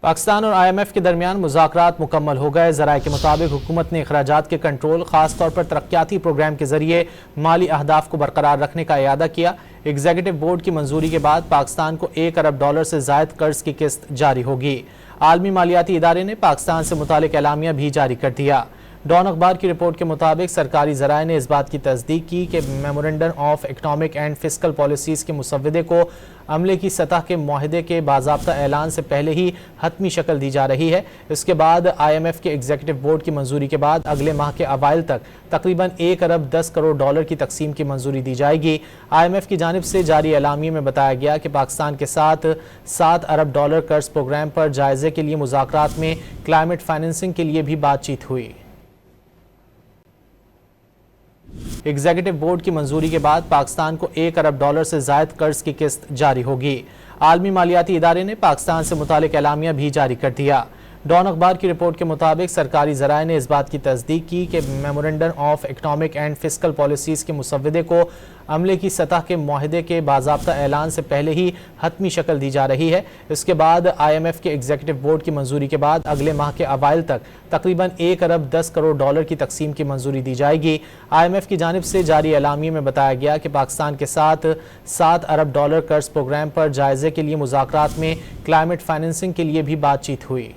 پاکستان اور IMF کے درمیان مذاکرات مکمل ہو گئے۔ ذرائع کے مطابق حکومت نے اخراجات کے کنٹرول، خاص طور پر ترقیاتی پروگرام کے ذریعے مالی اہداف کو برقرار رکھنے کا اعادہ کیا۔ ایگزیکٹو بورڈ کی منظوری کے بعد پاکستان کو $1 ارب سے زائد قرض کی قسط جاری ہوگی۔ عالمی مالیاتی ادارے نے پاکستان سے متعلق اعلامیہ بھی جاری کر دیا۔ ڈان اخبار کی رپورٹ کے مطابق سرکاری ذرائع نے اس بات کی تصدیق کی کہ memorandum of economic and fiscal policies کے مسودے کو عملے کی سطح کے معاہدے کے باضابطہ اعلان سے پہلے ہی حتمی شکل دی جا رہی ہے۔ اس کے بعد IMF کے ایگزیکٹو بورڈ کی منظوری کے بعد اگلے ماہ کے اوائل تک تقریباً $1 ارب کروڑ کی تقسیم کی منظوری دی جائے گی۔ IMF کی جانب سے جاری اعلامیے میں بتایا گیا کہ پاکستان کے ساتھ $7 ارب قرض پروگرام پر جائزے کے لیے مذاکرات میں کلائمیٹ فائننسنگ کے لیے بھی بات چیت ہوئی۔ ایگزیکٹو بورڈ کی منظوری کے بعد پاکستان کو $1 ارب سے زائد قرض کی قسط جاری ہوگی۔ عالمی مالیاتی ادارے نے پاکستان سے متعلق اعلامیہ بھی جاری کر دیا۔ ڈان اخبار کی رپورٹ کے مطابق سرکاری ذرائع نے اس بات کی تصدیق کی کہ memorandum of economic and fiscal policies کے مسودے کو عملے کی سطح کے معاہدے کے باضابطہ اعلان سے پہلے ہی حتمی شکل دی جا رہی ہے۔ اس کے بعد IMF کے ایگزیکٹو بورڈ کی منظوری کے بعد اگلے ماہ کے اوائل تک تقریباً $1 ارب کروڑ کی تقسیم کی منظوری دی جائے گی۔ IMF کی جانب سے جاری اعلامیے میں بتایا گیا کہ پاکستان کے ساتھ $7 ارب قرض پروگرام پر جائزے کے لیے مذاکرات میں کلائمیٹ فائننسنگ کے لیے بھی بات چیت ہوئی۔